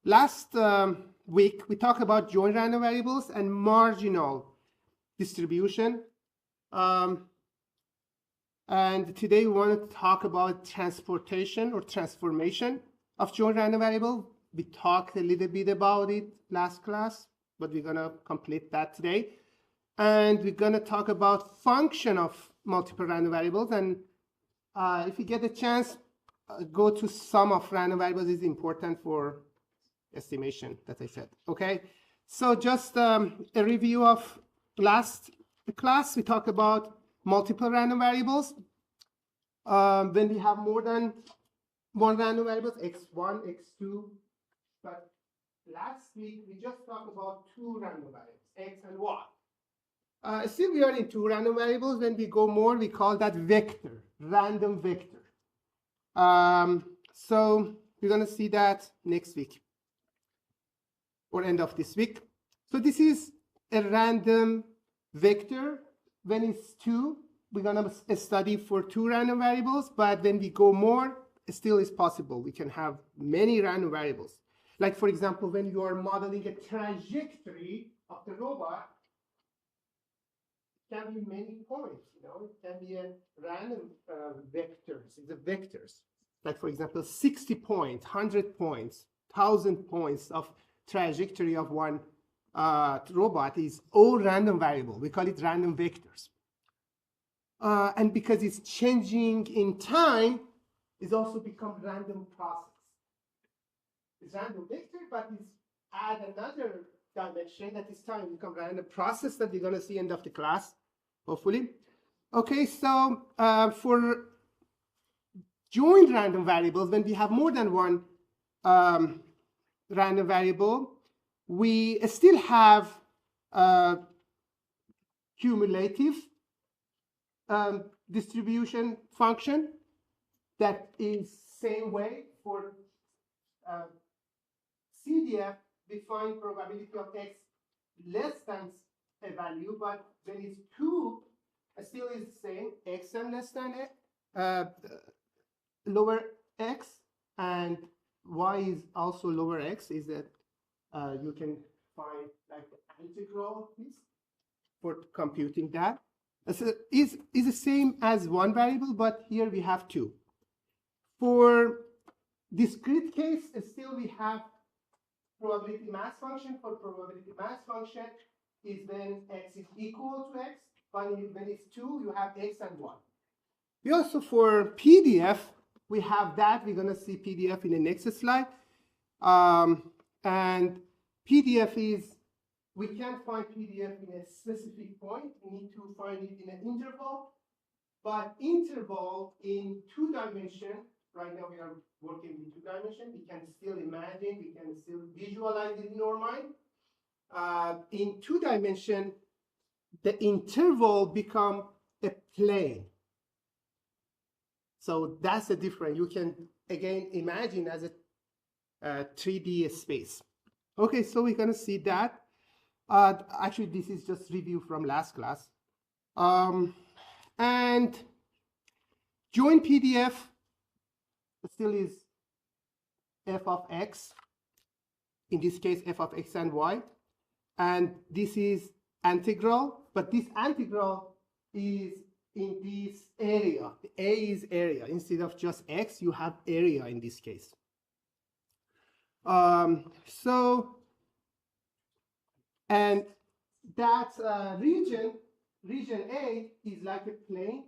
Last week, we talked about joint random variables and marginal distribution. And today we want to talk about transportation or transformation of joint random variable. We talked a little bit about it last class, but we're going to complete that today. And we're going to talk about function of multiple random variables. And if you get a chance, go to sum of random variables is important for estimation that I said. Okay, so just a review of last class. We talked about multiple random variables. When we have more than one random variables, x1, x2, but last week we just talked about two random variables, x and y. Still we are in two random variables. When we go more, we call that vector, random vector. So we're going to see that next week or end of this week. So this is a random vector. When it's two, we're going to study for two random variables, but when we go more, it still is possible. We can have many random variables. Like, for example, when you are modeling a trajectory of the robot, it can be many points, you know, it can be a random vectors, the vectors. Like, for example, 60 points, 100 points, 1,000 points of trajectory of one robot is all random variable. We call it random vectors. And because it's changing in time, it's also become random process. It's random vector, but it's add another dimension that is time, become random process that we're going to see end of the class, hopefully. Okay, so for joint random variables, when we have more than one random variable, we still have cumulative distribution function that is same way for CDF. We find probability of x less than a value, but when it's two, it still is the same, xm less than lower x, and y is also lower x, is that you can find like the integral piece for computing that. So is the same as one variable, but here we have two. For discrete case, still we have probability mass function. For probability mass function is when x is equal to x, but when it's two, you have x and y. We also, for PDF, we have that. We're going to see PDF in the next slide. And PDF is, we can't find PDF in a specific point. We need to find it in an interval. But interval in two dimensions, right now we are working with two dimensions. We can still imagine, we can still visualize it in our mind. In two dimensions, the interval become a plane. So that's the difference. You can, again, imagine as a 3D space. Okay, so we're going to see that. Actually, this is just review from last class. And joint PDF still is f of x. In this case, f of x and y. And this is integral, but this integral is in this area. The A is area. Instead of just x, you have area in this case. And that region A is like a plane,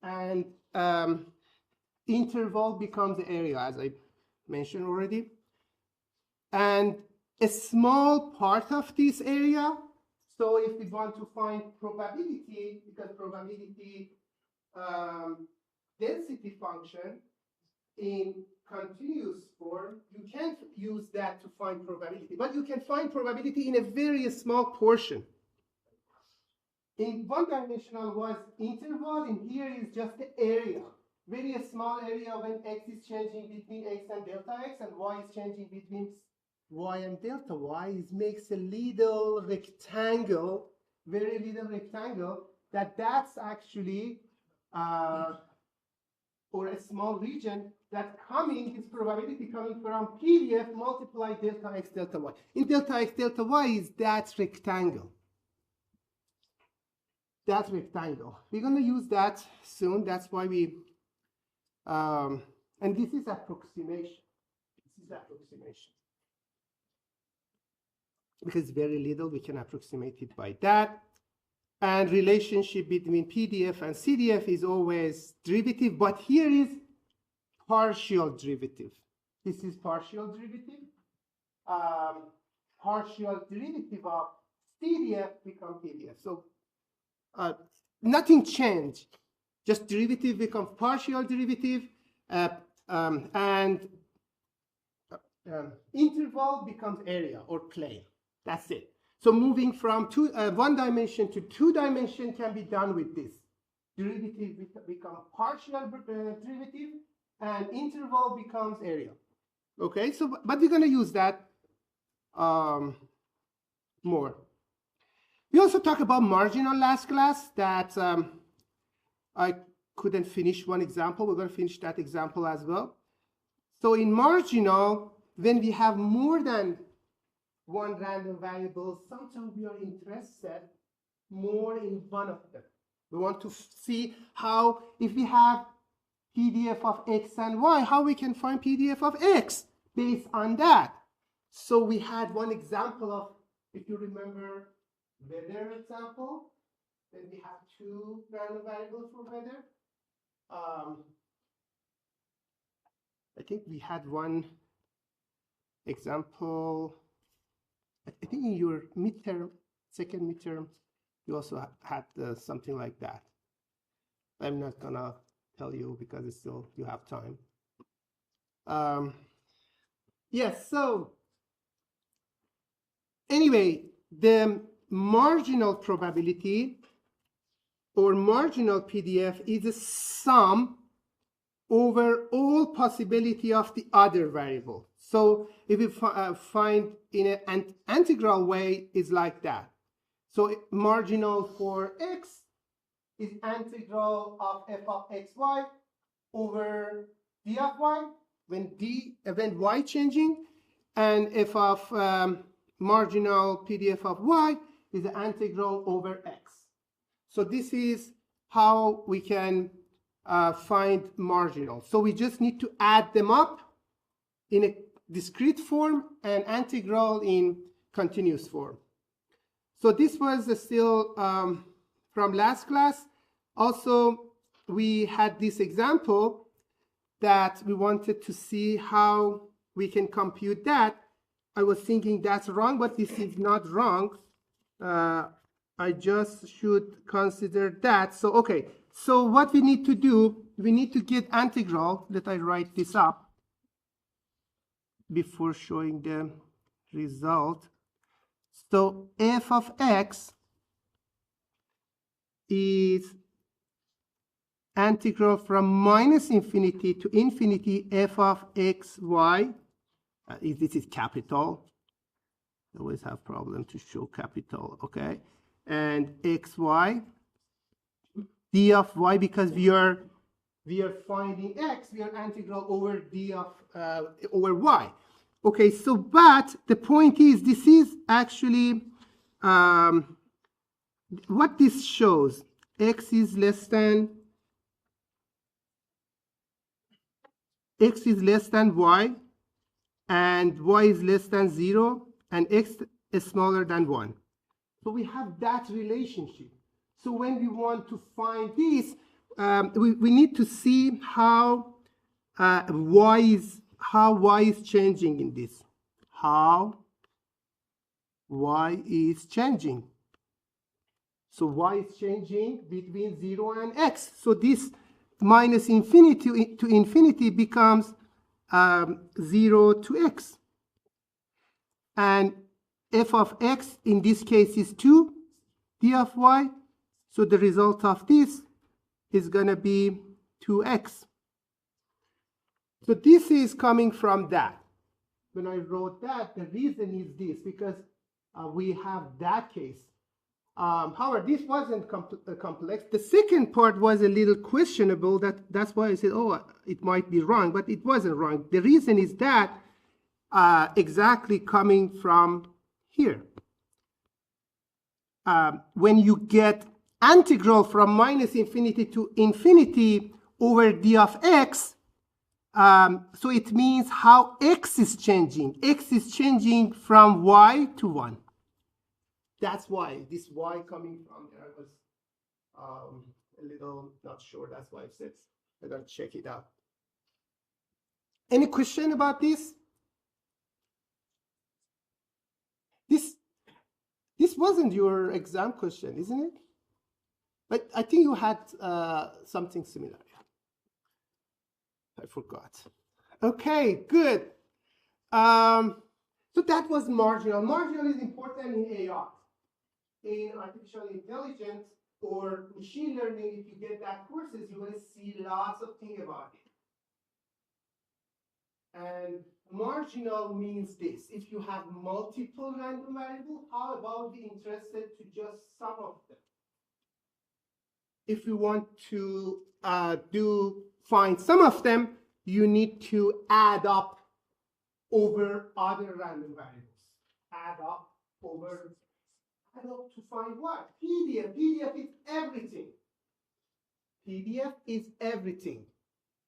and interval becomes the area, as I mentioned already. And a small part of this area, so if we want to find probability, because probability density function in continuous form, you can't use that to find probability, but you can find probability in a very small portion. In one-dimensional was interval, in here is just the area, very small area when x is changing between x and delta x, and y is changing between y and delta y. Makes a little rectangle, very little rectangle, that's actually, or a small region, that coming is probability coming from PDF multiply delta x delta y. In delta x delta y is that rectangle. That rectangle. We're going to use that soon. That's why we, and this is approximation. This is approximation. Because very little, we can approximate it by that. And relationship between PDF and CDF is always derivative, but here is partial derivative. This is partial derivative. Partial derivative of CDF become PDF. So nothing changed. Just derivative becomes partial derivative, and interval becomes area or plane. That's it. So moving from one dimension to two dimension can be done with this. Derivative become partial derivative, and interval becomes area. Okay, so but we're going to use that more. We also talked about marginal last class that I couldn't finish one example. We're going to finish that example as well. So in marginal, when we have more than one random variable, sometimes we are interested more in one of them. We want to see how, if we have PDF of x and y, how we can find PDF of x based on that. So we had one example of, if you remember, weather example. Then we have two random variables for weather. I think we had one example. I think in your midterm, second midterm, you also had something like that. I'm not gonna tell you because it's still, you have time. Yes, so anyway, the marginal probability or marginal PDF is a sum over all possibility of the other variable. So if we find in an integral way is like that. So marginal for x is integral of f of xy over d of y when y changing, and f of marginal PDF of y is the integral over x. So this is how we can find marginal. So we just need to add them up in a discrete form and integral in continuous form. So this was still from last class. Also, we had this example that we wanted to see how we can compute that. I was thinking that's wrong, but this is not wrong. I just should consider that. So, okay. So what we need to do, we need to get integral. Let I write this up before showing the result. So f of x is integral from minus infinity to infinity f of xy. This is capital. I always have problem to show capital, okay? And xy, d of y, because we are finding x, we are integral over d of over y. Okay, so but the point is, this is actually what this shows. X is less than y, and y is less than 0, and x is smaller than 1. So we have that relationship. So when we want to find this, we need to see how y is changing in this. How y is changing. So y is changing between 0 and x. So this minus infinity to infinity becomes 0 to x. And f of x in this case is 2 d of y. So the result of this is going to be 2x. So this is coming from that. When I wrote that, the reason is this, because we have that case. However, this wasn't complex. The second part was a little questionable. That's why I said, oh, it might be wrong, but it wasn't wrong. The reason is that exactly coming from here. When you get integral from minus infinity to infinity over d of x, so it means how x is changing. X is changing from y to 1. That's why this y coming from there was a little not sure. That's why it says I gotta check it out. Any question about this? This wasn't your exam question, isn't it? But I think you had something similar. I forgot. Okay, good. So that was marginal. Marginal is important in AI. In artificial intelligence or machine learning, if you get that courses, you're going to see lots of things about it. And marginal means this. If you have multiple random variables, how about be interested to just some of them? If you want to find some of them, you need to add up over other random variables. Add up to find what? PDF. PDF is everything. PDF is everything.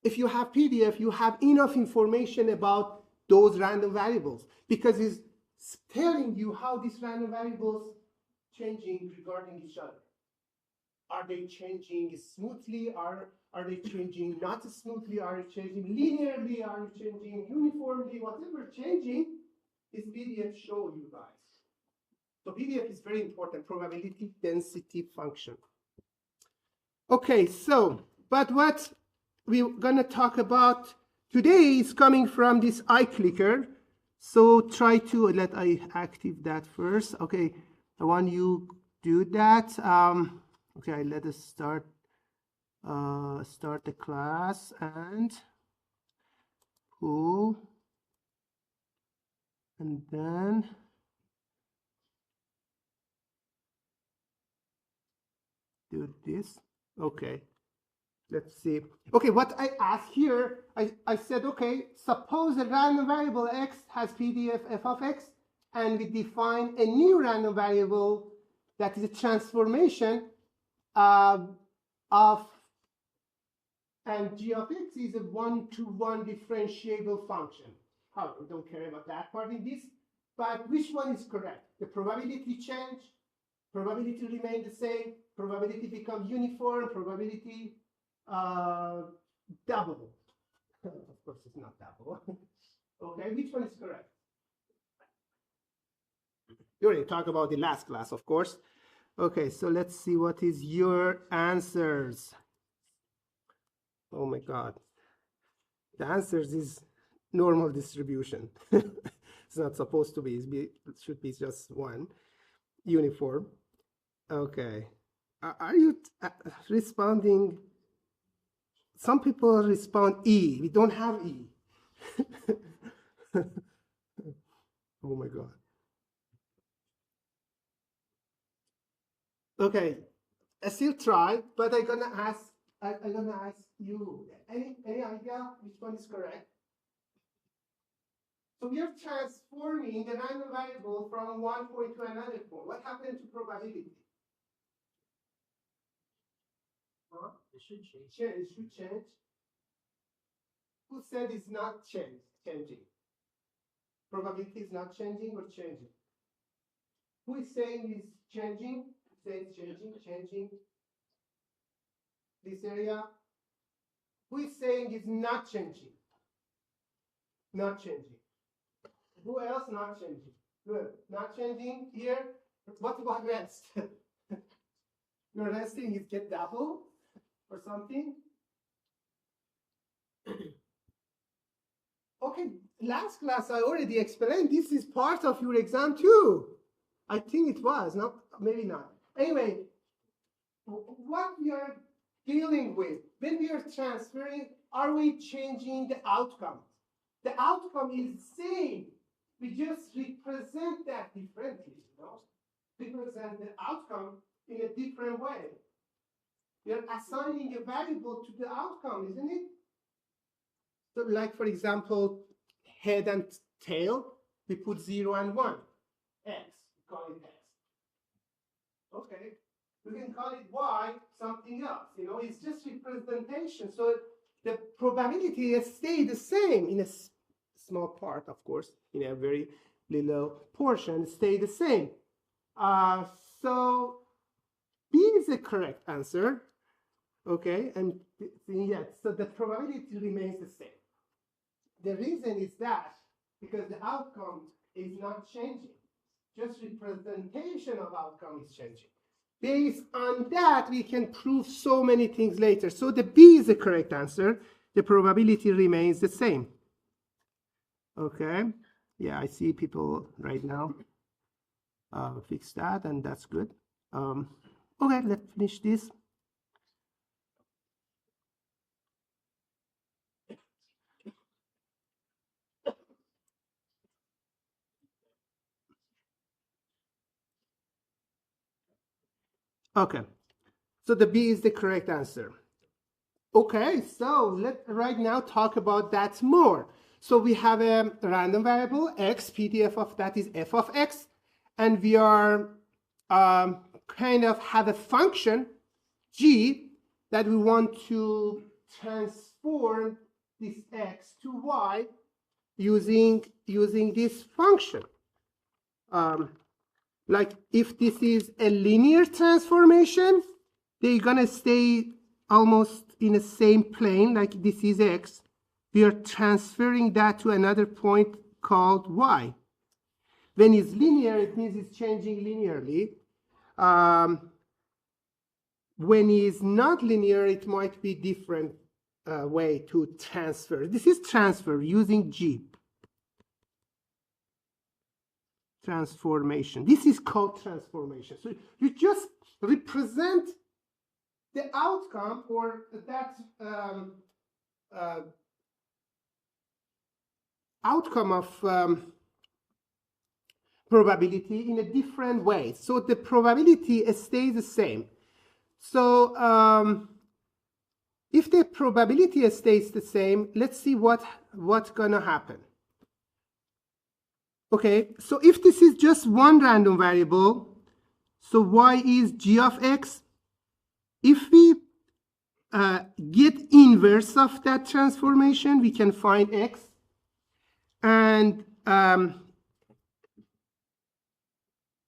If you have PDF, you have enough information about those random variables because it's telling you how these random variables changing regarding each other. Are they changing smoothly? Are they changing not smoothly? Are they changing linearly? Are they changing uniformly? Whatever changing, this PDF show you guys. So PDF is very important, probability density function. Okay, so, but what we're gonna talk about today is coming from this iClicker. So try to, let I active that first. Okay, I want you do that. Okay, let us start the class and pull, and then do this. Okay, let's see. Okay, what I asked here, I said, okay, suppose a random variable x has PDF f of x, and we define a new random variable that is a transformation of, and g of x is a one-to-one differentiable function. However, we don't care about that part in this, but which one is correct? The probability change, probability remain the same, probability become uniform, probability double. Of course, it's not double. Okay, which one is correct? You already talked about the last class, of course. Okay, so let's see what is your answers. Oh my God. The answers is normal distribution. It's not supposed to be. It should be just one. Uniform. Okay. Are you responding? Some people respond E. We don't have E. Oh my God. Okay. I still try, but I'm gonna ask you. Any idea which one is correct? So we are transforming the random variable from one point to another point. What happened to probability? Huh? It should change. It should change. Who said it's not changing? Probability is not changing or changing? Who is saying it's changing? Who says changing? This area? Who is saying it's not changing? Not changing. Who else not changing? Good. Not changing here. What about rest? You're resting, it get double or something? Okay, last class I already explained this is part of your exam too. I think it was, not maybe not. Anyway, what we are dealing with when we are transferring, are we changing the outcome? The outcome is the same. We just represent that differently, you know? Represent the outcome in a different way. We are assigning a variable to the outcome, isn't it? So like, for example, head and tail, we put 0 and 1. X, we call it X. Okay. We can call it Y, something else. You know, it's just representation. So the probability stays the same in a small part, of course, in a very little portion, stay the same. So B is the correct answer. Okay, and yes, so the probability remains the same. The reason is that because the outcome is not changing, just representation of outcome is changing. Based on that, we can prove so many things later. So the B is the correct answer. The probability remains the same. Okay, yeah, I see people right now fix that, and that's good. Okay, let's finish this. Okay, so the B is the correct answer. Okay, so let's right now talk about that more. So we have a random variable x, PDF of that is f of x, and we are kind of have a function g that we want to transform this x to y using this function. Like if this is a linear transformation, they're gonna stay almost in the same plane, like this is x. We are transferring that to another point called y. When it's linear, it means it's changing linearly. When it's not linear, it might be different way to transfer. This is transfer using G. Transformation. This is called transformation. So you just represent the outcome or that outcome of probability in a different way. So the probability stays the same. So if the probability stays the same, let's see what's gonna happen. Okay, so if this is just one random variable, so y is g of x. If we get inverse of that transformation, we can find x. And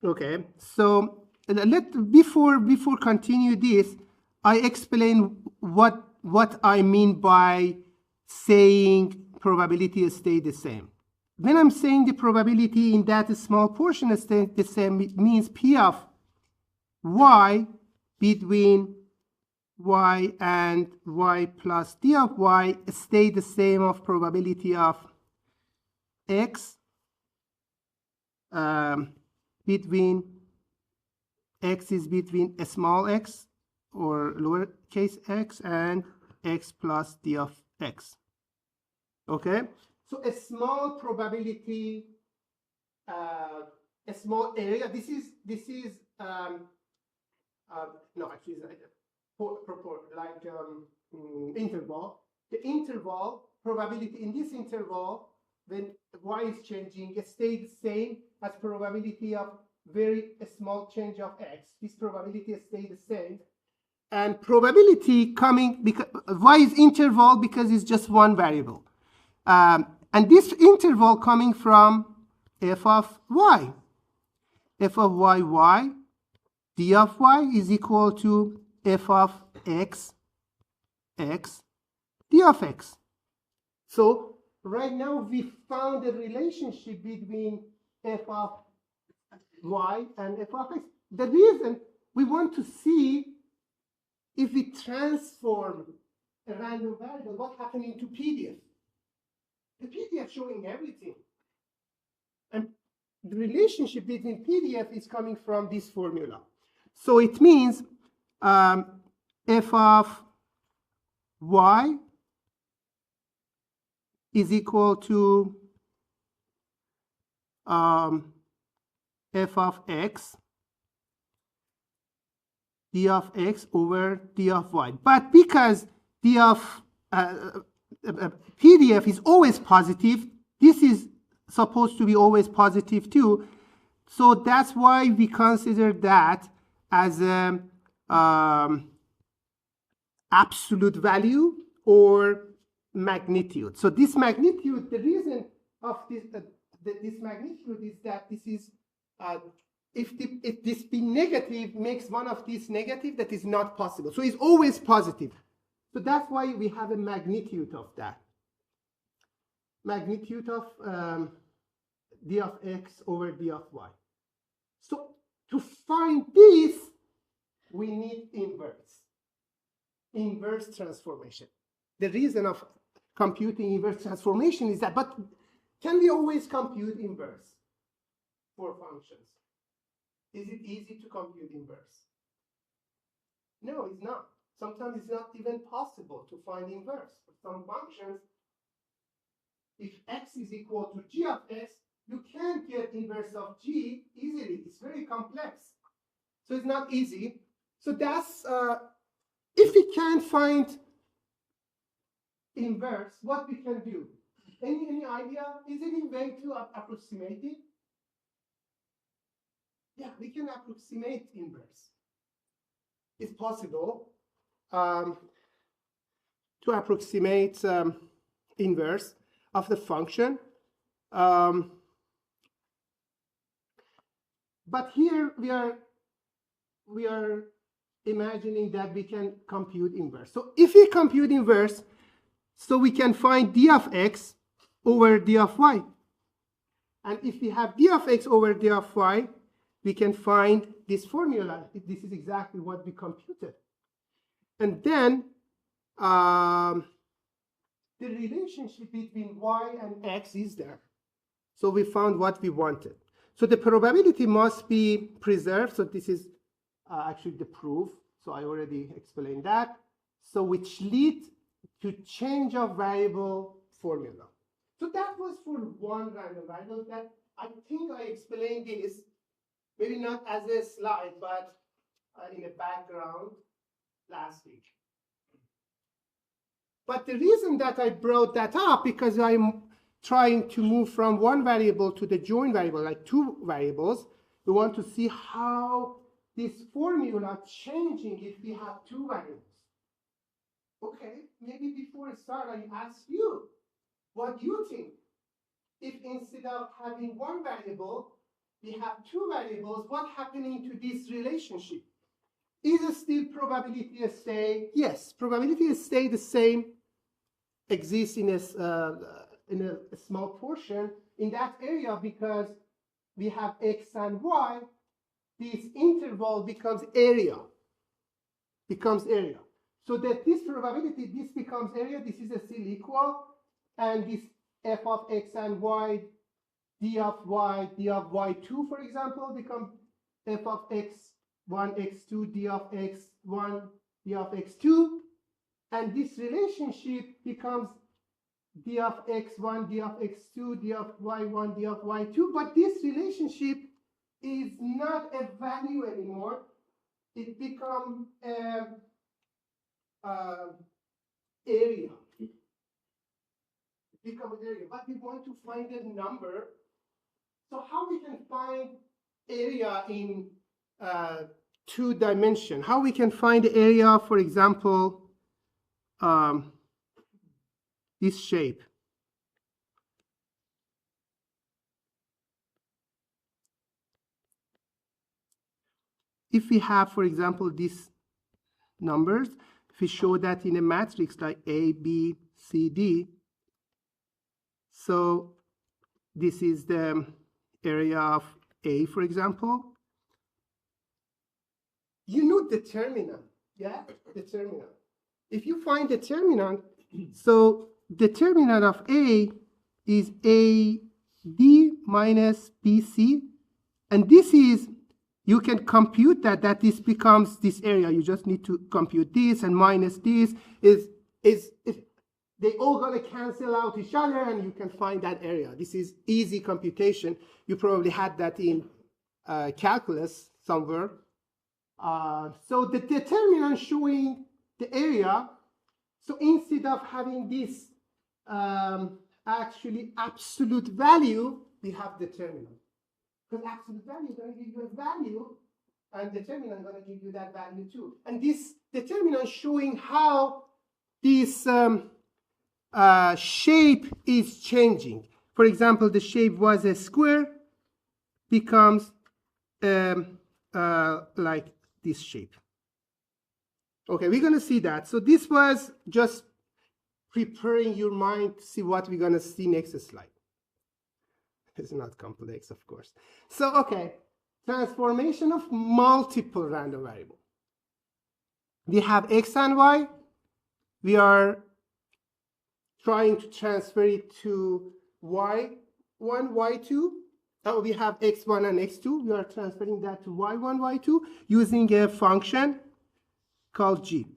okay, so before continue this, I explain what I mean by saying probability stay the same. When I'm saying the probability in that small portion stays the same, it means P of y between y and y plus d of y stay the same of probability of x between x is between a small x or lowercase x and x plus d of x. Okay, so a small probability, a small area. This is no, actually it's like interval. The interval probability in this interval, when y is changing, it stays the same as probability of very small change of x. This probability stays the same. And probability coming, because y is interval because it's just one variable. And this interval coming from f of y. F of y, d of y is equal to f of x, d of x. So right now we found a relationship between f of y and f of x. The reason we want to see if we transform a random variable, what happened into PDF. The PDF showing everything. And the relationship between PDF is coming from this formula. So it means f of y is equal to f of x, d of x over d of y. But because d of PDF is always positive. This is supposed to be always positive too. So that's why we consider that as a absolute value or magnitude. So this magnitude, the reason of this magnitude is that this is, if this be negative makes one of these negative, that is not possible. So it's always positive. So that's why we have a magnitude of that. Magnitude of d of x over d of y. So to find this, we need inverse transformation. The reason of computing inverse transformation is that, but can we always compute inverse for functions? Is it easy to compute inverse? No, it's not. Sometimes it's not even possible to find inverse. For some functions, if x is equal to g of x, you can't get inverse of g easily. It's very complex. So it's not easy. So that's, if we can't find inverse, what we can do? Any idea? Is it a way to approximate it? Yeah, we can approximate inverse. It's possible to approximate inverse of the function. But here we are imagining that we can compute inverse. So if we compute inverse, so we can find d of x over d of y. And if we have d of x over d of y, we can find this formula. This is exactly what we computed. And then the relationship between y and x is there. So we found what we wanted. So the probability must be preserved. So this is actually the proof. So I already explained that. So which leads to change of variable formula. So that was for one random variable that I think I explained this, maybe not as a slide, but in the background last week. But the reason that I brought that up, because I'm trying to move from one variable to the joint variable, like two variables. We want to see how this formula changing if we have two variables. Okay, maybe before I start, I ask you, what do you think? If instead of having one variable, we have two variables, what's happening to this relationship? Is it still probability stay? Yes, probability stay the same, exists in a small portion in that area because we have x and y. This interval becomes area. So that this probability, this becomes area, this is still equal, and this f of x and y, d of y2, for example, become f of x1, x2, d of x1, d of x2, and this relationship becomes d of x1, d of x2, d of y1, d of y2, but this relationship is not a value anymore. It becomes area. But we want to find a number. So how we can find area in two dimension? How we can find the area, for example, this shape. If we have, for example, these numbers, if we show that in a matrix like A, B, C, D, so this is the area of A, for example. You know determinant, yeah? Determinant. If you find determinant, so determinant of A is AD minus BC, and this is, you can compute that this becomes this area. You just need to compute this, and minus this is they all gonna cancel out each other, and you can find that area. This is easy computation. You probably had that in calculus somewhere. So the determinant showing the area. So instead of having this actually absolute value, we have determinant. Because absolute value is going to give you a value, and determinant is going to give you that value too. And this determinant showing how this shape is changing. For example, the shape was a square, becomes like this shape. Okay, we're going to see that. So this was just preparing your mind to see what we're going to see next slide. It's not complex, of course. So, okay, transformation of multiple random variable. We have x and y. We are trying to transfer it to y1, y2. Oh, we have x1 and x2. We are transferring that to y1, y2 using a function called g.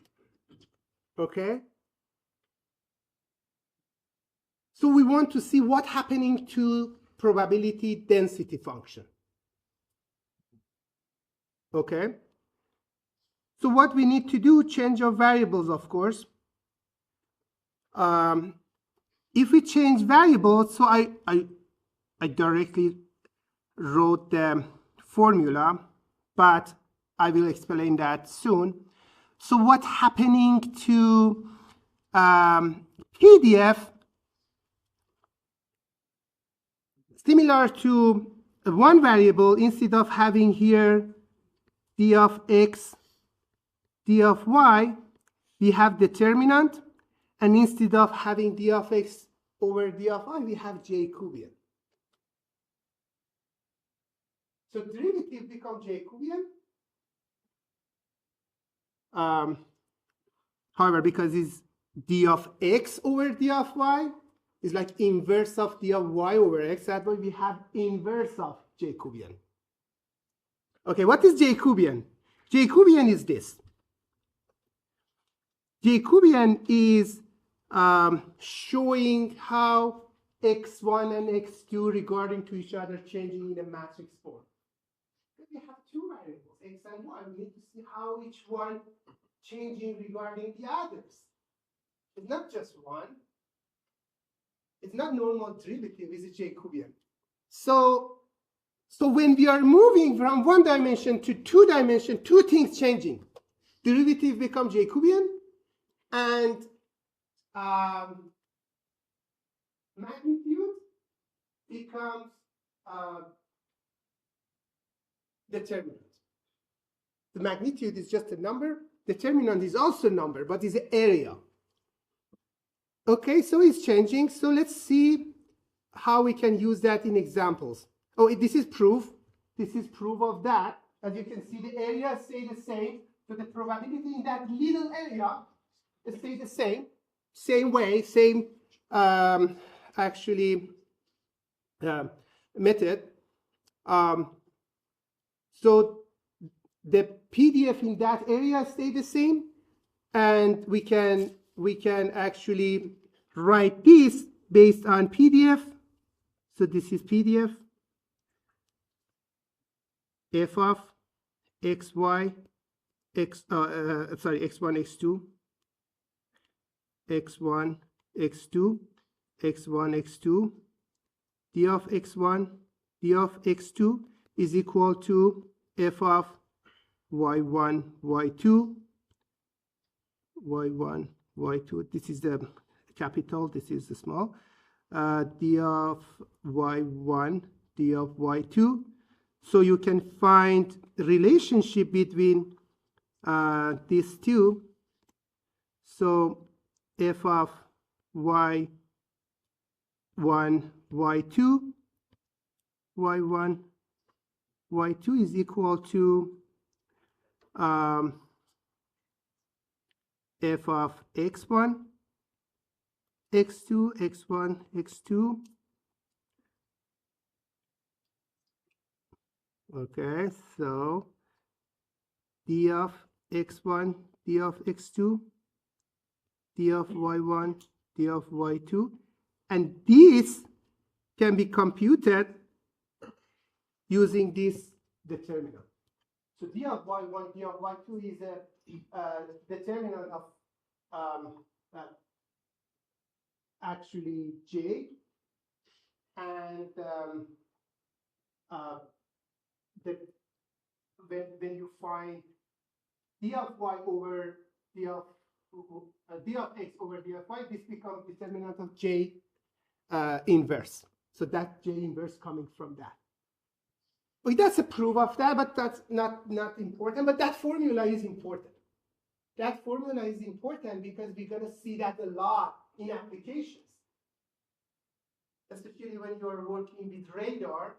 Okay? So we want to see what's happening to probability density function. Okay? So what we need to do, change of variables, of course. If we change variables, so I directly wrote the formula, but I will explain that soon. So what's happening to PDF, similar to one variable, instead of having here d of x, d of y, we have determinant, and instead of having d of x over d of y, we have Jacobian. So derivative becomes Jacobian. However, because it's d of x over d of y, is like inverse of d of y over x, that way we have inverse of Jacobian. Okay, what is Jacobian? Jacobian is this. Jacobian is showing how x1 and x2 regarding to each other changing in a matrix form. We have two variables, x and y. We need to see how each one changing regarding the others. It's not just one. It's not normal derivative, it's a Jacobian. So when we are moving from one dimension to two dimension, two things changing. Derivative becomes Jacobian, and magnitude becomes determinant. The magnitude is just a number. Determinant is also a number, but is an area. Okay, so it's changing. So let's see how we can use that in examples. Oh, this is proof. This is proof of that. As you can see, the area stay the same. So the probability in that little area stays the same. Same way, same method. So the PDF in that area stay the same, and we can actually write this based on PDF. So this is PDF. F of xy x1 x2 x1 x2 x1 x2 d of x1 d of x2 is equal to f of y1 y2 y1 y2. This is the capital, this is the small. D of y1 d of y2. So you can find relationship between these two. So f of y1 y2 y1 y2 is equal to f of x1 x2 x1 x2. Okay, so d of x1 d of x2 d of y1 d of y2, and this can be computed using this determinant. So d of y1 d of y2 is a determinant of actually J, and when you find d of y over d of x over d of y, this becomes determinant of J inverse. So that J inverse coming from that. Well, that's a proof of that, but that's not important. But that formula is important. That formula is important because we're going to see that a lot in applications, especially when you're working with radar.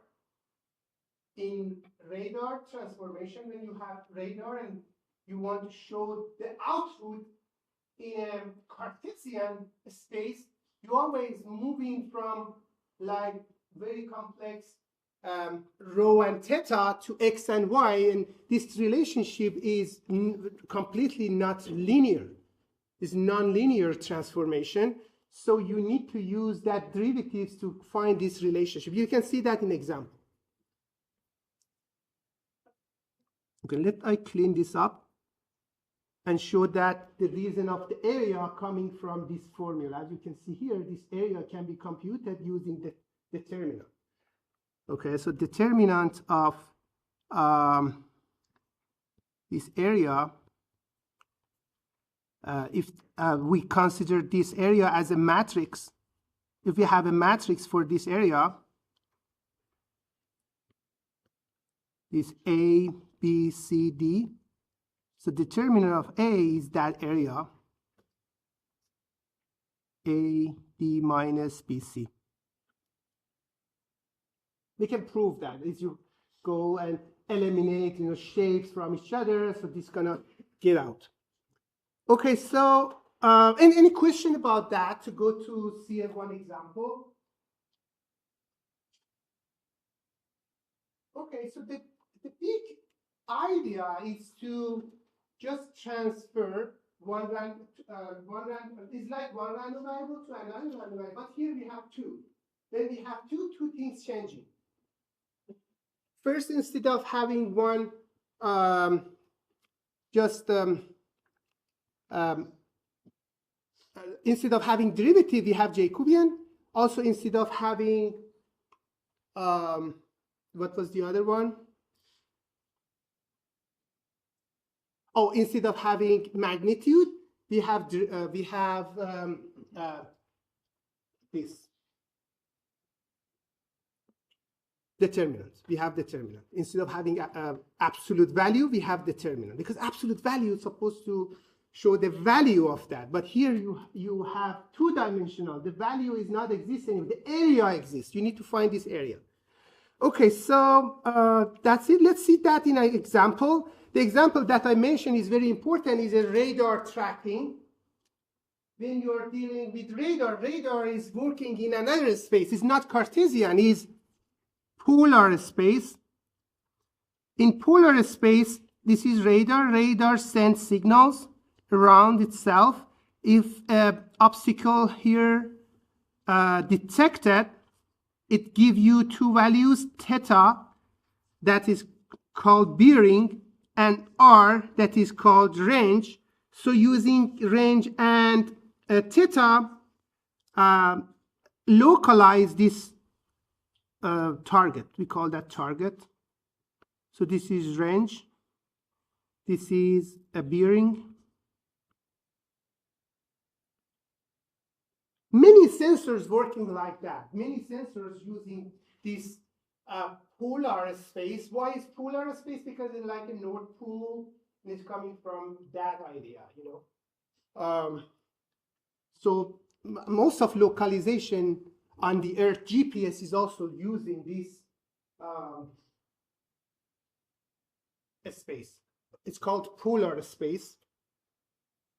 In radar transformation, when you have radar and you want to show the output in a Cartesian space, you're always moving from like very complex rho and theta to x and y, and this relationship is completely not linear. It's non-linear transformation, so you need to use that derivatives to find this relationship. You can see that in example. Okay, let I clean this up and show that the reason of the area coming from this formula. As you can see here, this area can be computed using the determinant. Okay, so determinant of this area, if we consider this area as a matrix, if we have a matrix for this area, this A, B, C, D. So determinant of A is that area, A, B minus B, C. We can prove that as you go and eliminate, shapes from each other. So this is gonna get out. Okay, so any question about that to go to see one example? Okay, so the big idea is to just transfer one random variable to another random variable, but here we have two. Then we have two things changing. First, instead of having one, instead of having derivative, we have Jacobian. Also, instead of having, what was the other one? Oh, instead of having magnitude, we have this determinant. We have determinant. Instead of having absolute value, we have determinant, because absolute value is supposed to show the value of that. But here you have two-dimensional. The value is not existing. The area exists. You need to find this area. Okay, so that's it. Let's see that in an example. The example that I mentioned is very important, is a radar tracking. When you are dealing with radar, radar is working in another space. It's not Cartesian, it's polar space. In polar space, this is radar. Radar sends signals around itself. If an obstacle here detected, it gives you two values, theta, that is called bearing, and r, that is called range. So using range and theta, localize this target. We call that target. So this is range. This is a bearing. Many sensors working like that. Many sensors using this polar space. Why is polar space? Because it's like a North Pole, and it's coming from that idea, So most of localization on the Earth, GPS is also using this space. It's called polar space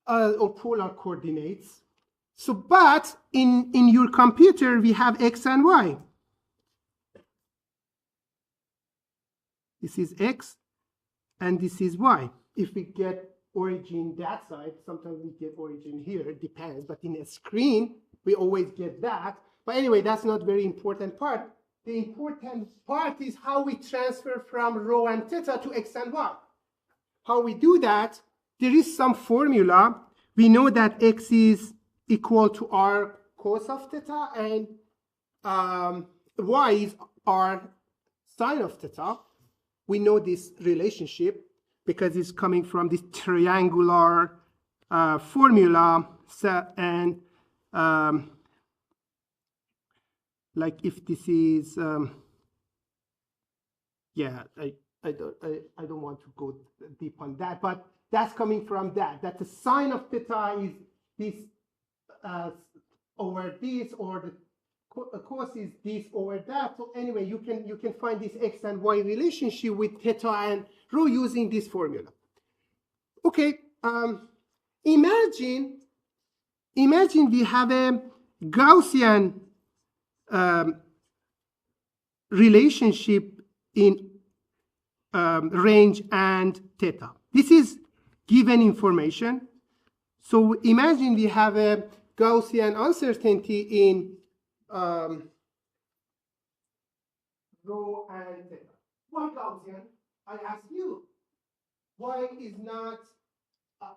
or polar coordinates. So, but in your computer, we have X and Y. This is X and this is Y. If we get origin that side, sometimes we get origin here, it depends. But in a screen, we always get that. But anyway, that's not very important part. The important part is how we transfer from rho and theta to X and Y. How we do that, there is some formula. We know that X is equal to R cos of theta, and y's are sine of theta. We know this relationship because it's coming from this triangular formula. So, and like if this is, yeah, I don't want to go deep on that, but that's coming from that the sine of theta is this over this, or the cos is this over that. So anyway, you can find this x and y relationship with theta and rho using this formula. Okay, imagine we have a Gaussian relationship in range and theta. This is given information. So imagine we have a Gaussian uncertainty in rho and theta. Why Gaussian? I ask you. Why is not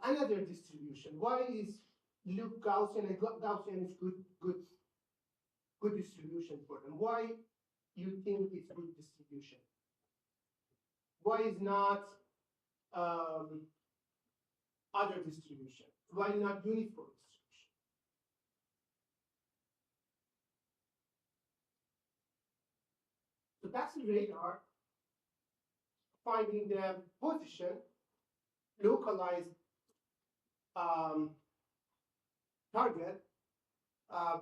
another distribution? Why is loop Gaussian, and Gaussian is good distribution for them? Why you think it's good distribution? Why is not other distribution? Why not uniform distribution? So that's the radar finding the position, localized target.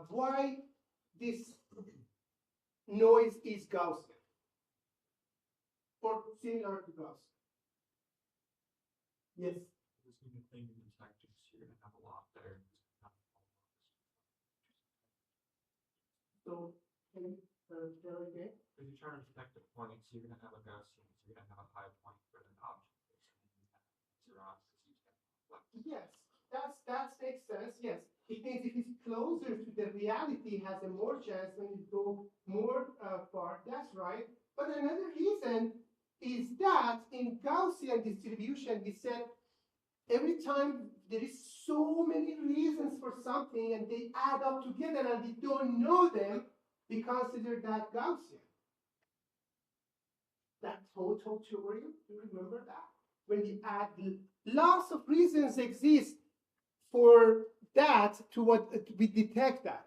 Why this noise is Gaussian or similar to Gaussian? Yes. So can you tell again? If you try to detect the points, you're going to have a Gaussian, so you're going to have a high point for an object. Yes, that makes sense. Yes, it means if it's closer to the reality, it has a more chance when you go more far. That's right. But another reason is that in Gaussian distribution, we said every time there is so many reasons for something and they add up together and we don't know them, we consider that Gaussian. That total theorem, do you remember that? When we add, lots of reasons exist for that to what we detect that.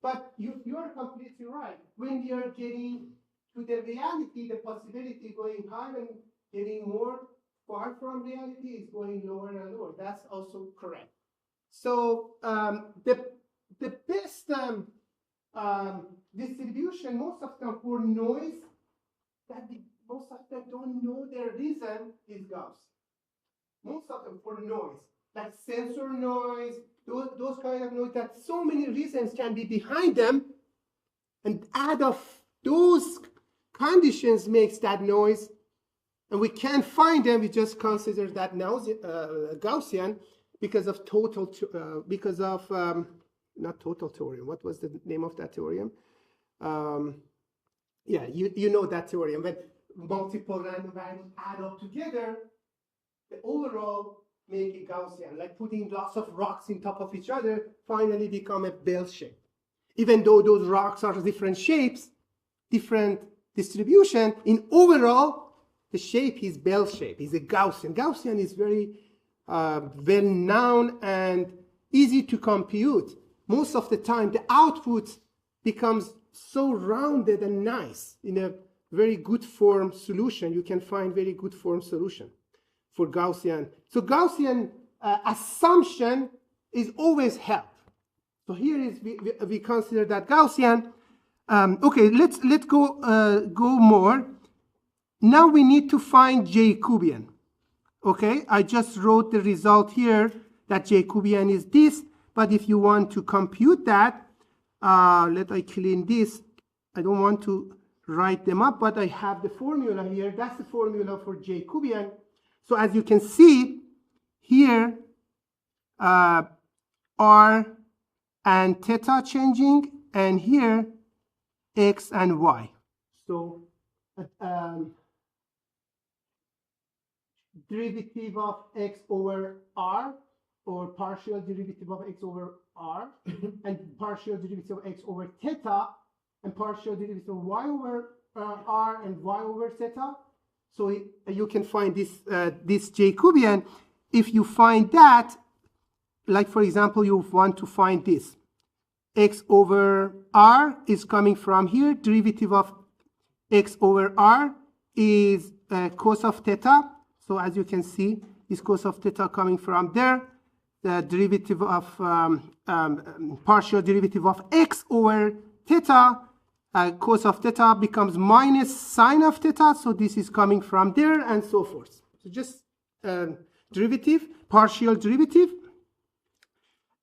But you are completely right. When we are getting to the reality, the possibility going higher and getting more far from reality is going lower and lower. That's also correct. So the best distribution, most of them for noise, that most of them don't know their reason, is Gauss. Most of them for noise, like sensor noise, those kind of noise, that so many reasons can be behind them, and add of those conditions makes that noise, and we can't find them. We just consider that Gaussian because of not total theorem. What was the name of that theorem? Yeah, you know that theorem. When multiple random values add up together, the overall make it Gaussian, like putting lots of rocks on top of each other, finally become a bell shape. Even though those rocks are different shapes, different distribution, in overall, the shape is bell shape, is a Gaussian. Gaussian is very well known and easy to compute. Most of the time, the output becomes so rounded and nice in a very good form solution. You can find very good form solution for Gaussian. So Gaussian assumption is always help. So here is we consider that Gaussian. Okay, let's go more. Now we need to find Jacobian. Okay, I just wrote the result here that Jacobian is this. But if you want to compute that, let I clean this. I don't want to write them up, but I have the formula here. That's the formula for Jacobian. So as you can see here, R and theta changing, and here X and Y. So derivative of X over R, or partial derivative of X over r, and partial derivative of x over theta, and partial derivative of y over r and y over theta. So you can find this Jacobian. If you find that, like for example, you want to find this. X over r is coming from here. Derivative of x over r is cos of theta. So as you can see, is cos of theta coming from there. The derivative of partial derivative of x over theta, cos of theta becomes minus sine of theta. So this is coming from there and so forth. So just derivative, partial derivative.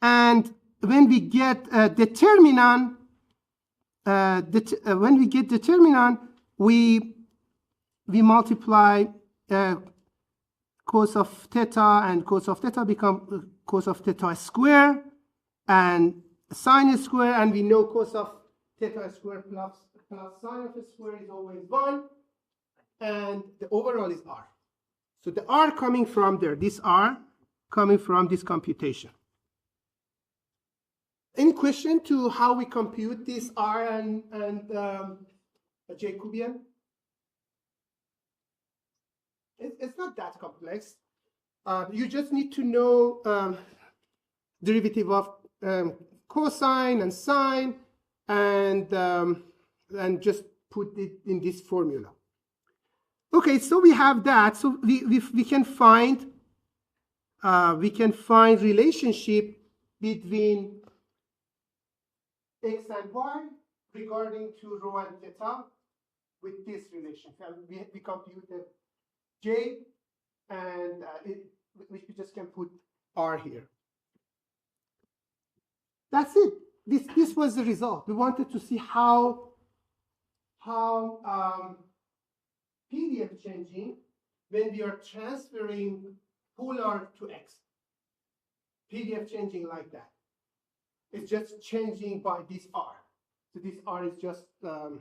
And when we get determinant, we multiply cos of theta, and cos of theta become cos of theta square and sine square, and we know cos of theta square plus sine of a square is always 1, and the overall is r. So the r coming from there, this r coming from this computation. Any question to how we compute this r and Jacobian? It's not that complex. You just need to know derivative of cosine and sine, and just put it in this formula. Okay, so we have that. So we can find relationship between x and y regarding to rho and theta with this relationship. We computed J, and we just can put R here. That's it. This was the result. We wanted to see how PDF changing when we are transferring polar to X. PDF changing like that. It's just changing by this R. So this R is just a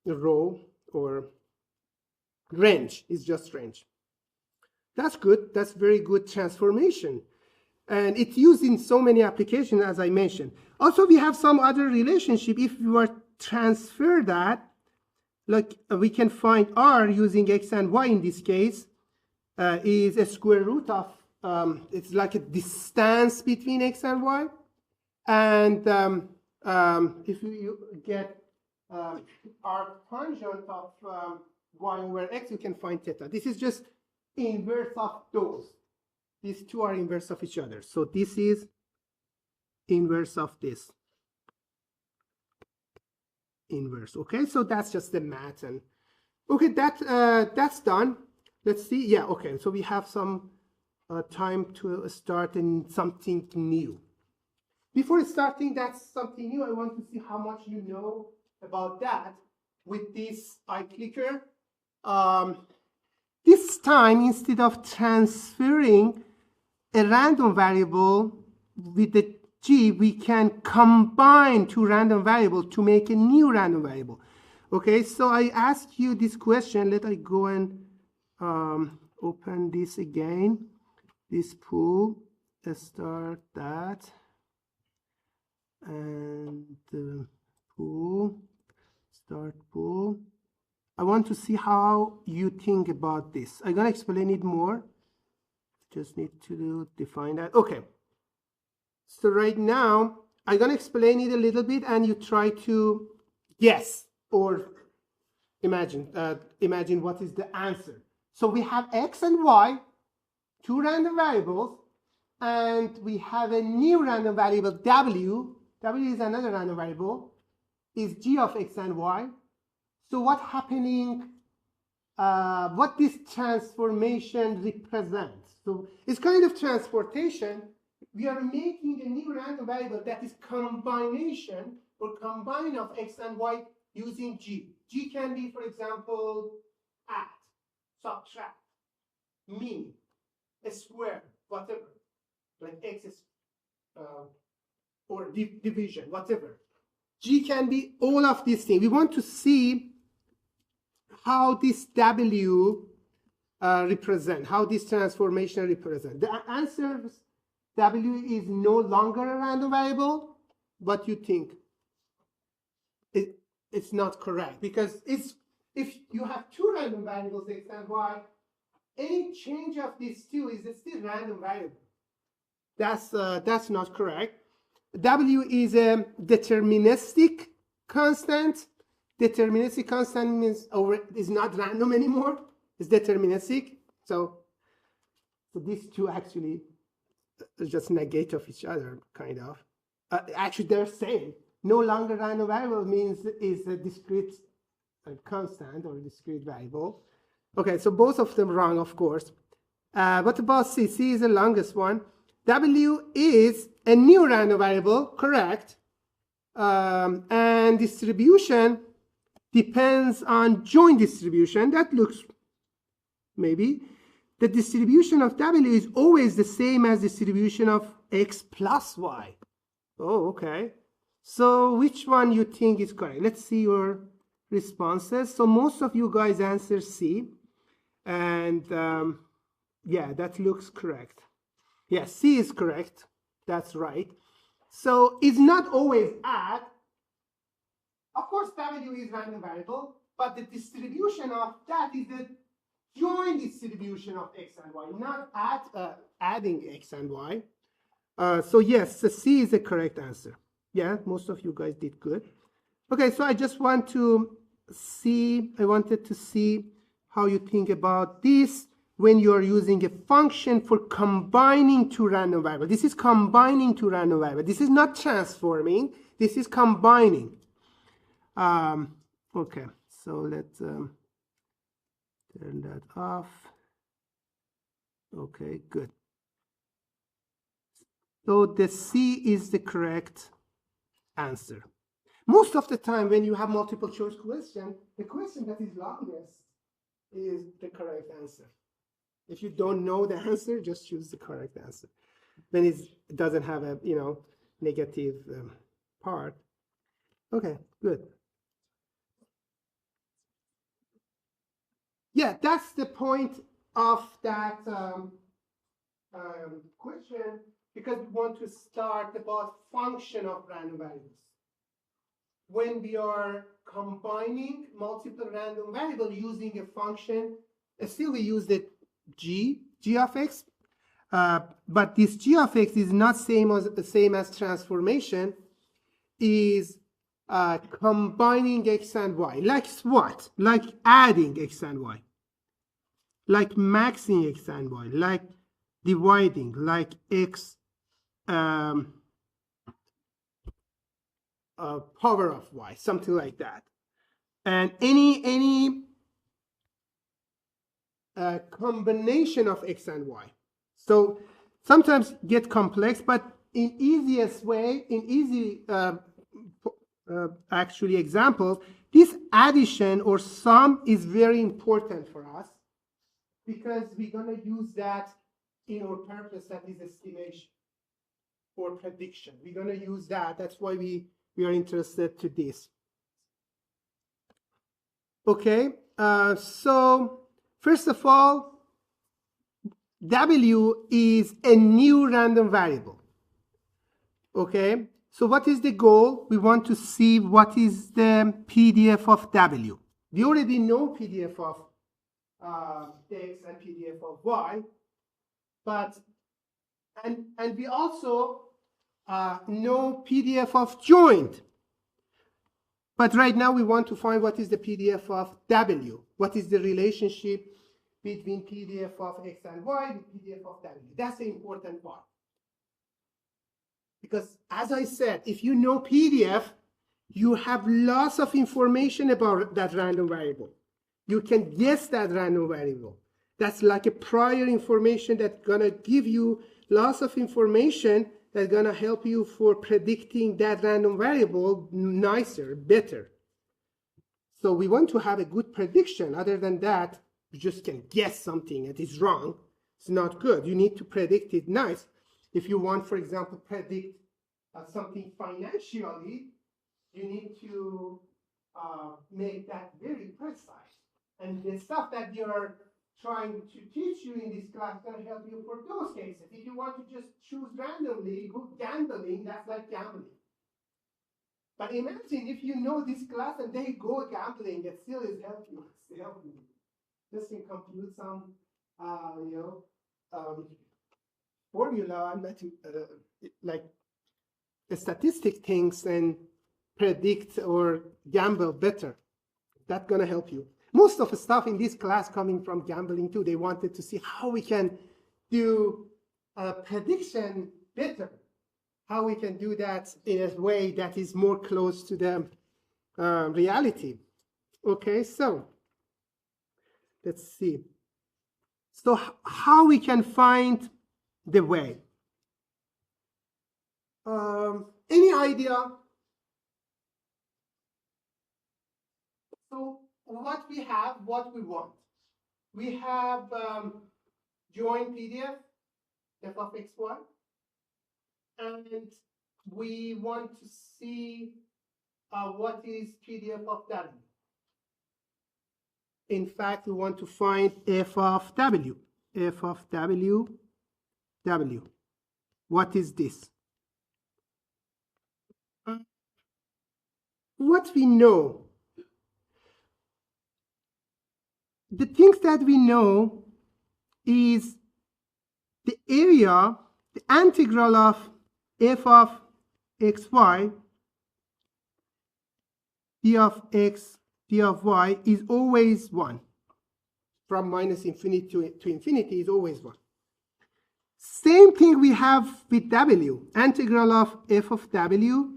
row, or range is just range. That's good. That's very good transformation. And it's used in so many applications, as I mentioned. Also, we have some other relationship. If you are transfer that, like we can find R using X and Y in this case, is a square root of, it's like a distance between X and Y. And if you get R tangent of Y over X, you can find theta. This is just inverse of those. These two are inverse of each other. So this is inverse of this. Inverse. Okay, so that's just the math. And okay, that's done. Let's see. Yeah, okay. So we have some time to start in something new. Before starting that something new, I want to see how much you know about that with this iClicker. This time, instead of transferring a random variable with the G, we can combine two random variables to make a new random variable. Okay, so I ask you this question. Let I go and open this again. This pool, start that, and pool, start pool. I want to see how you think about this. I'm gonna explain it more. Just need to define that. Okay. So right now, I'm gonna explain it a little bit, and you try to guess or imagine what is the answer. So we have X and Y, two random variables, and we have a new random variable W. W is another random variable, is G of X and Y. So what's happening, what this transformation represents? So it's kind of transportation. We are making a new random variable that is combination or combine of X and Y using G. G can be, for example, add, subtract, mean, a square, whatever, like X is, or division, whatever. G can be all of these things. We want to see how this W represent, how this transformation represent. The answers W is no longer a random variable, what you think? It's not correct, because if you have two random variables x and y, any change of these two is still random variable. That's not correct. W is a deterministic constant. Deterministic constant means is not random anymore. It's deterministic. So these two actually just negate of each other, kind of. Actually, they're same. No longer random variable means is a discrete constant or a discrete variable. Okay, so both of them wrong, of course. What about C? C is the longest one. W is a new random variable, correct. And distribution depends on joint distribution. That looks maybe. The distribution of W is always the same as distribution of X plus Y. Oh, okay. So which one you think is correct? Let's see your responses. So most of you guys answer C. And yeah, that looks correct. Yeah, C is correct. That's right. So it's not always add. Of course, W is random variable, but the distribution of that is the joint distribution of X and Y, not adding X and Y. So yes, the C is the correct answer. Yeah, most of you guys did good. Okay, so I just want to see, I wanted to see how you think about this when you are using a function for combining two random variables. This is combining two random variables. This is not transforming. This is combining. Okay, so let's turn that off. Okay, good. So the C is the correct answer. Most of the time when you have multiple choice question, the question that is longest is the correct answer. If you don't know the answer, just choose the correct answer. When it doesn't have a, negative part. Okay, good. Yeah, that's the point of that question, because we want to start about function of random variables. When we are combining multiple random variables using a function, still we use the g of x, but this g of x is not the same as transformation, is combining x and y. Like what? Like adding x and y. Like maxing x and y. Like dividing. Like x power of y. Something like that. And any combination of x and y. So sometimes get complex, but in easiest way, in easy actually examples, this addition or sum is very important for us, because we're going to use that in our purpose, that is estimation or prediction. We're going to use that. That's why we are interested to this. Okay, so first of all, W is a new random variable. Okay, so what is the goal? We want to see what is the PDF of W. We already know PDF of X and PDF of Y, but and we also know PDF of joint. But right now we want to find what is the PDF of W. What is the relationship between PDF of X and Y and PDF of W? That's the important part. Because as I said, if you know PDF, you have lots of information about that random variable. You can guess that random variable. That's like a prior information that's gonna give you lots of information that's gonna help you for predicting that random variable nicer, better. So we want to have a good prediction. Other than that, you just can guess something that is wrong. It's not good. You need to predict it nice. If you want, for example, predict something financially, you need to make that very precise. And the stuff that you are trying to teach you in this class is going to help you for those cases. If you want to just choose randomly, go gambling, that's like gambling. But imagine if you know this class and they go gambling, it still is helping you. It's helping you. Just can compute some, formula and like statistic things and predict or gamble better. That's gonna help you. Most of the stuff in this class coming from gambling too. They wanted to see how we can do a prediction better, how we can do that in a way that is more close to the reality. Okay, so let's see. So how we can find the way? Any idea? So what we have, what we want. We have join PDF, f of x1, and we want to see what is PDF of W. In fact, we want to find f of W. F of W, W. What is this? What we know. The things that we know is the area, the integral of f of xy, d of x, d of y is always 1. From minus infinity to infinity is always 1. Same thing we have with w. Integral of f of w,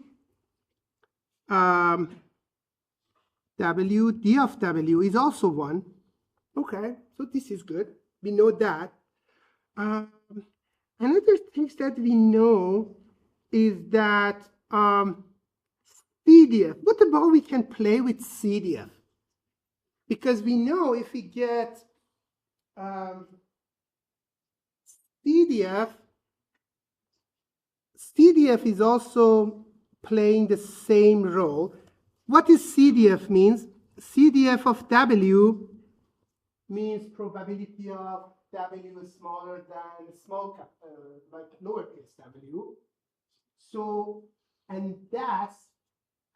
w, d of w is also 1. Okay, so this is good. We know that. Another thing that we know is that CDF. What about we can play with CDF? Because we know if we get CDF is also playing the same role. What is CDF means? CDF of W means probability of W is smaller than like lowercase w. So, and that's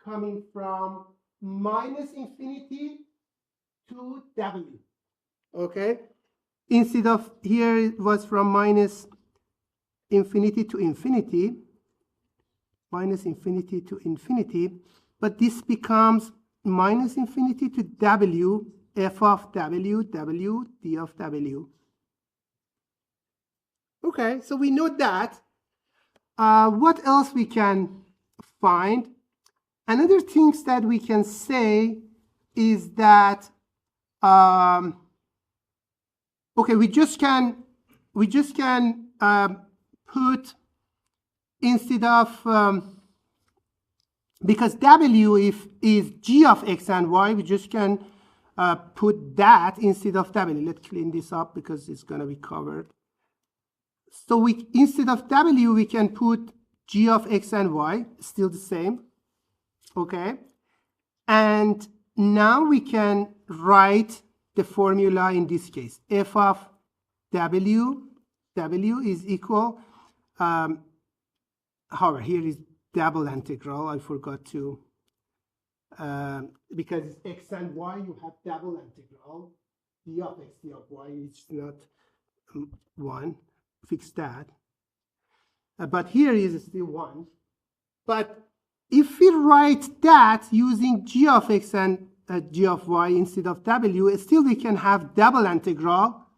coming from minus infinity to W. Okay? Instead of here, it was from minus infinity to infinity, minus infinity to infinity, but this becomes minus infinity to W, f of W, W, d of W. Okay, so we know that. What else we can find? Another things that we can say is that okay, we just can put instead of because W is g of x and y, we just can put that instead of W. Let's clean this up because it's going to be covered. So we instead of W, we can put g of x and y, still the same. Okay. And now we can write the formula in this case. F of W is equal, however, here is double integral. I forgot to, because it's x and y, you have double integral. D of x, d of y is not 1. Fix that. But here is still 1. But if we write that using g of x and g of y instead of w, still we can have double integral.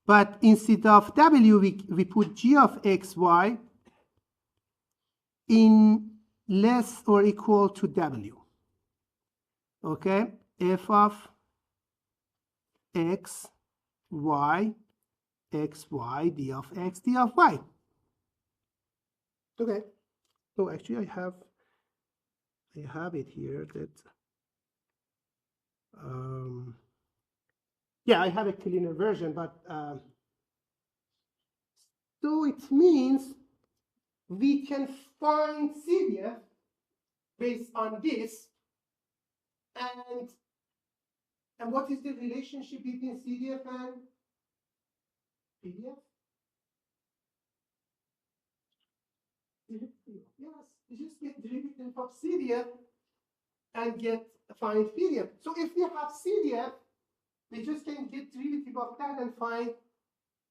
But instead of w, we put g of xy in less or equal to w. Okay? F of x, y, xy, d of x, d of y. Okay. So actually I have it here that yeah, I have a cleaner version, but so it means we can find CDF based on this, and And what is the relationship between CDF and PDF? Yes, you just get derivative of CDF and find PDF. So if we have CDF, we just can get derivative of that and find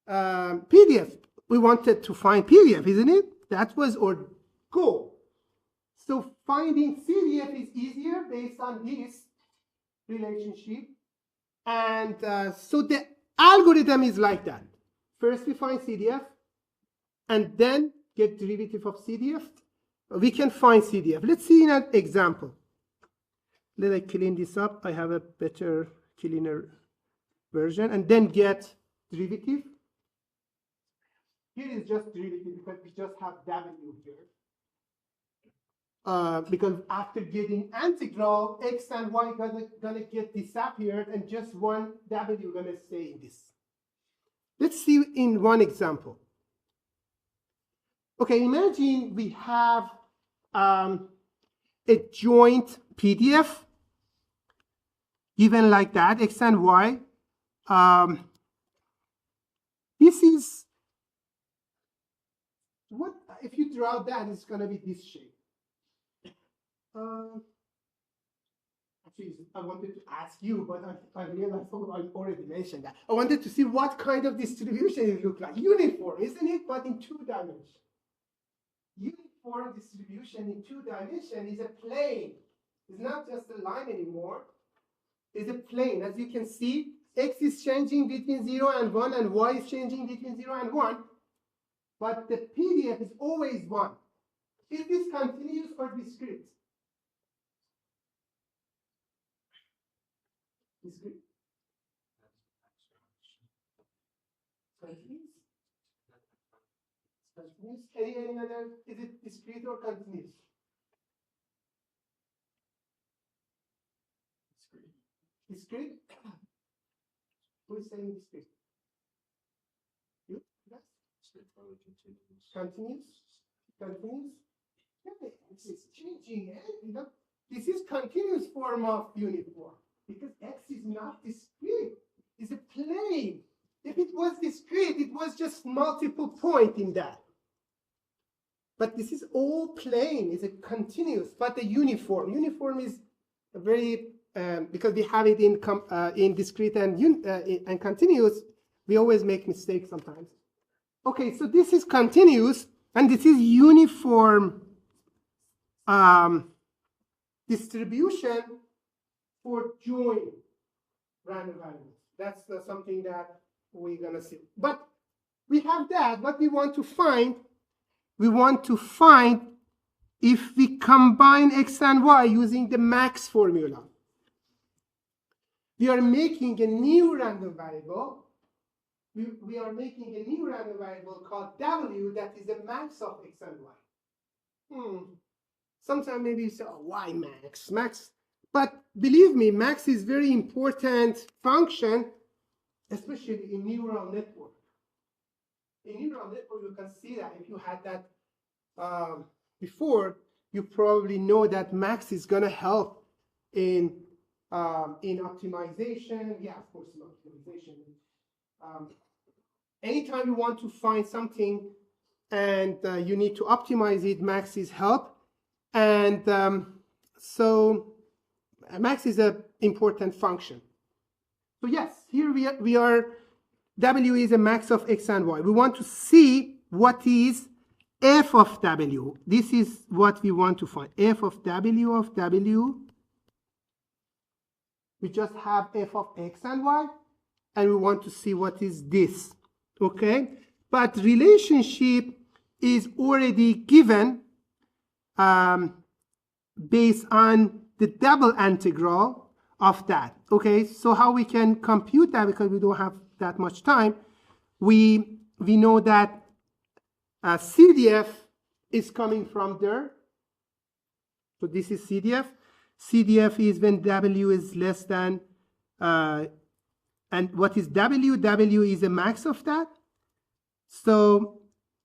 PDF. We wanted to find PDF, isn't it? That was our goal. So finding CDF is easier based on this relationship. And so the algorithm is like that. First we find CDF and then get derivative of CDF. We can find CDF. Let's see an example. Let I clean this up. I have a better cleaner version, and then get derivative. Here is just derivative because we just have W here. Because after getting integral, x and y gonna get disappeared, and just one W gonna stay in this. Let's see in one example. Okay, imagine we have a joint PDF given like that, x and y. This is what if you draw that, it's going to be this shape. Actually, I wanted to ask you, but I realized I already mentioned that. I wanted to see what kind of distribution it looks like. Uniform, isn't it? But in 2 dimensions. Uniform distribution in 2 dimensions is a plane. It's not just a line anymore. It's a plane. As you can see, x is changing between 0 and 1, and y is changing between 0 and 1. But the PDF is always 1. Is this continuous or discrete? Discrete. Continuous? Continuous? Any other? Is it discrete or continuous? Discrete? Who is saying discrete? You? Yes? Continuous? Continuous? Yeah, it's changing. This is continuous form of uniform because x is not discrete. It's a plane. If it was discrete, it was just multiple point in that. But this is all plane. It's a continuous, but a uniform. Uniform is a very because we have it in discrete and continuous, we always make mistakes sometimes. Okay, so this is continuous, and this is uniform distribution for joint random variables. That's something that we're gonna see. But we have that. What we want to find if we combine x and y using the max formula. We are making a new random variable. We are making a new random variable called W that is the max of x and y. Sometimes maybe you say, oh, why max? Max. But believe me, max is very important function, especially in neural network. In neural network, you can see that if you had that before, you probably know that max is going to help in optimization. Yeah, of course, in optimization. Anytime you want to find something and you need to optimize it, max is help. And so max is an important function. So yes, here we are, W is a max of x and y. We want to see what is f of W. This is what we want to find. F of W. We just have f of x and y, and we want to see what is this. Okay? But relationship is already given based on the double integral of that. Okay, so how we can compute that, because we don't have that much time, we know that CDF is coming from there. So this is CDF. CDF is when W is less than, and what is W? W is a max of that. So,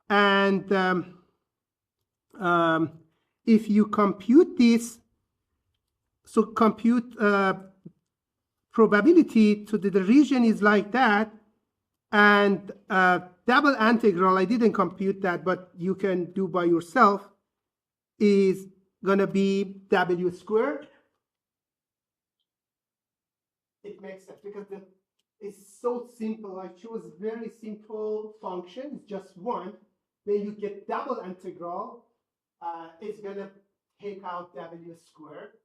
and if you compute this, so compute probability to the region is like that, and double integral, I didn't compute that, but you can do by yourself, is going to be W squared. It makes sense because it's so simple. I chose very simple function, it's just one. When you get double integral, it's going to take out W squared.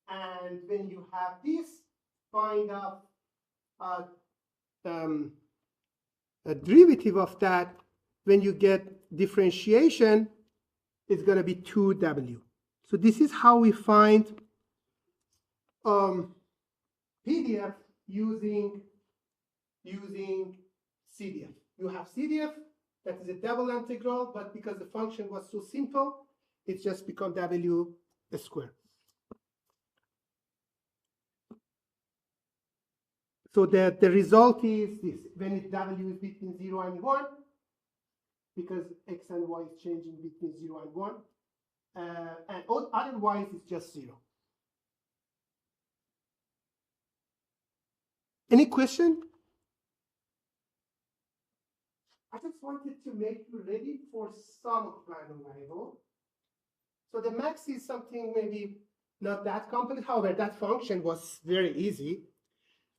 And when you have this, find out a derivative of that. When you get differentiation, it's going to be 2W. So this is how we find PDF using CDF. You have CDF, that is a double integral, but because the function was so simple, it's just become W squared. So the result is this, when it W is between 0 and 1, because X and Y is changing between 0 and 1, and otherwise it's just 0. Any question? I just wanted to make you ready for some random variable. So the max is something maybe not that complex. However, that function was very easy.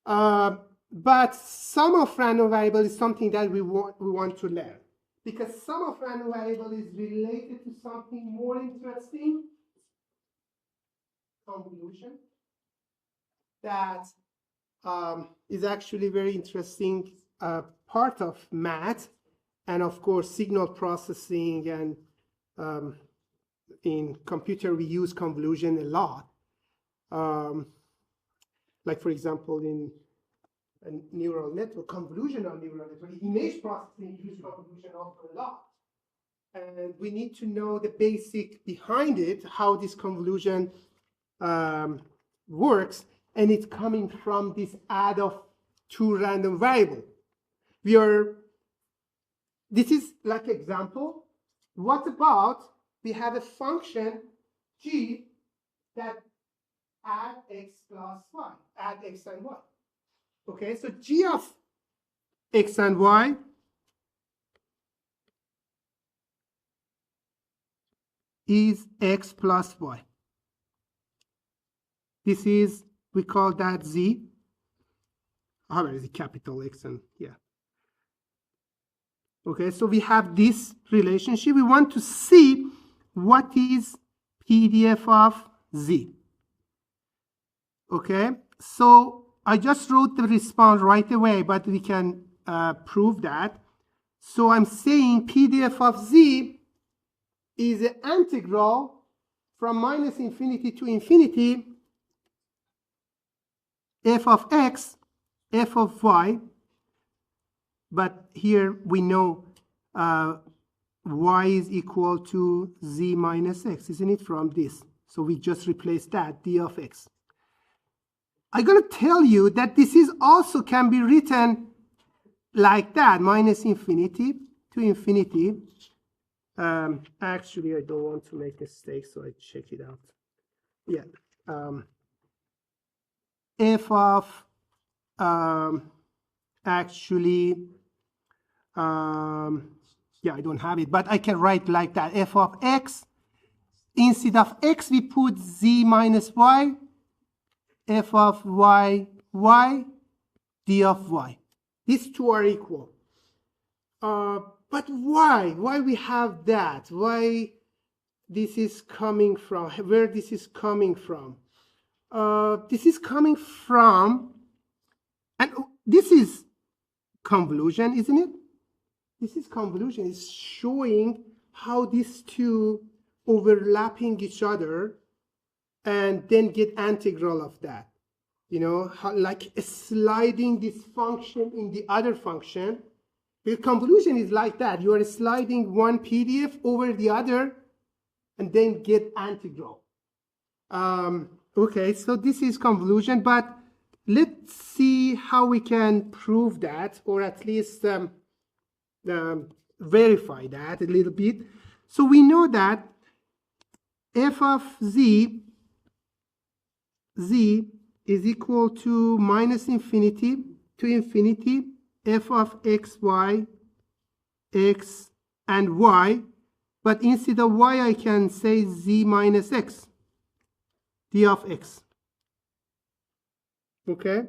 But sum of random variable is something that we want to learn, because sum of random variable is related to something more interesting, convolution, that is actually very interesting part of math, and of course signal processing, and in computer we use convolution a lot. Like for example in a neural network, convolutional neural network, image processing use convolution also a lot. And we need to know the basic behind it, how this convolution works, and it's coming from this add of two random variables. This is like example. What about we have a function g that add x plus y, add x and y. Okay, so g of x and y is x plus y. This is, we call that z. However, it's a capital X and yeah. Okay, so we have this relationship. We want to see what is PDF of z. Okay, so I just wrote the response right away, but we can prove that. So I'm saying PDF of z is an integral from -infinity to infinity, f of x, f of y, but here we know y is equal to z minus x, isn't it, from this? So we just replace that, d of x. I'm going to tell you that this is also can be written like that, -infinity to infinity. Actually, I don't want to make mistakes, so I check it out. Yeah. F of, actually, yeah, I don't have it, but I can write like that. F of x, instead of x, we put z minus y, f of y, y, d of y. These two are equal. But why? Why we have that? Why this is coming from? Where this is coming from? This is coming from, and this is convolution, isn't it? This is convolution. It's showing how these two overlapping each other and then get integral of that. You know, how, like sliding this function in the other function. Because convolution is like that. You are sliding one PDF over the other and then get integral. Okay, so this is convolution, but let's see how we can prove that, or at least verify that a little bit. So we know that f of z is equal to minus infinity to infinity f of x, y, x, and y. But instead of y, I can say z minus x, d of x. Okay?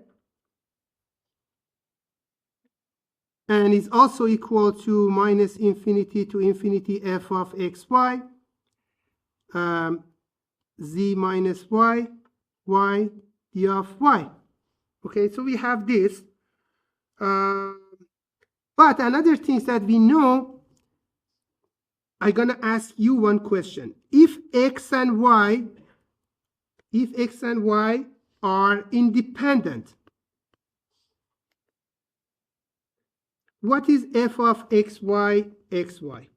And it's also equal to minus infinity to infinity f of x, y, z minus y, y, d of y. Okay, so we have this. But another thing that we know, I'm going to ask you one question. If x and y are independent, what is f of x, y, x, y?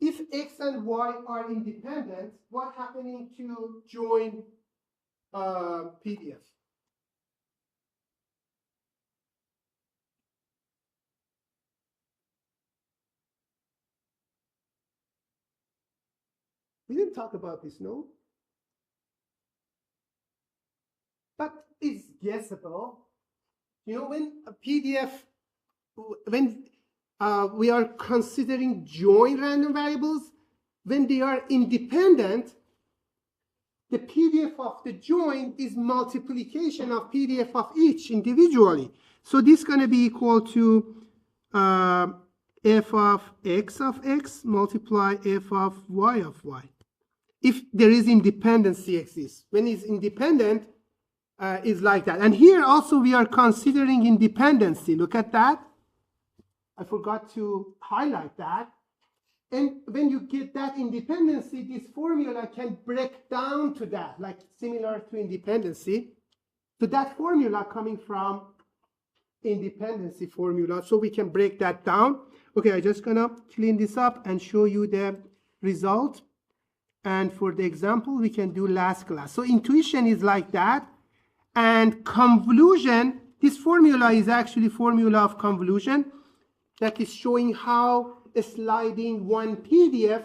If x and y are independent, what's happening to join PDF? We didn't talk about this, no? But it's guessable. You know, when a PDF, when we are considering joint random variables, when they are independent, the PDF of the joint is multiplication of PDF of each individually. So this is going to be equal to f of x multiply f of y. If there is independency exists. When it's independent, it's like that. And here also we are considering independency. Look at that. I forgot to highlight that. And when you get that independency, this formula can break down to that, like similar to independency. So that formula coming from independency formula, so we can break that down. Okay, I'm just gonna clean this up and show you the result. And for the example, we can do last class. So intuition is like that. And convolution, this formula is actually formula of convolution that is showing how sliding one PDF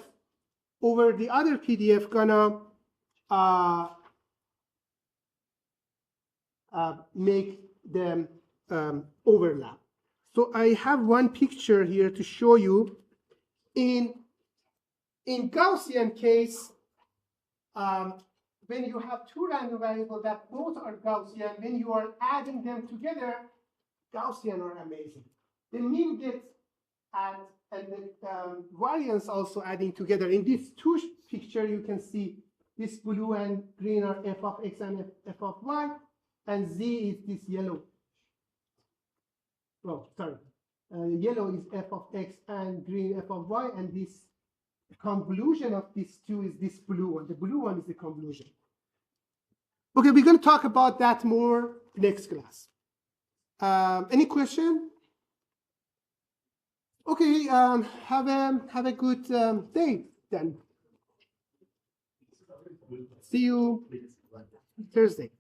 over the other PDF gonna make them overlap. So I have one picture here to show you. In Gaussian case, when you have two random variables that both are Gaussian, when you are adding them together, Gaussian are amazing. The mean gets and the variance also adding together. In this two picture, you can see this blue and green are f of x and f of y, and z is this yellow. Oh, sorry. Yellow is f of x and green f of y, and this convolution of these two is this blue one. The blue one is the convolution. Okay, we're going to talk about that more next class. Any question? Okay, have a good day then. See you Thursday.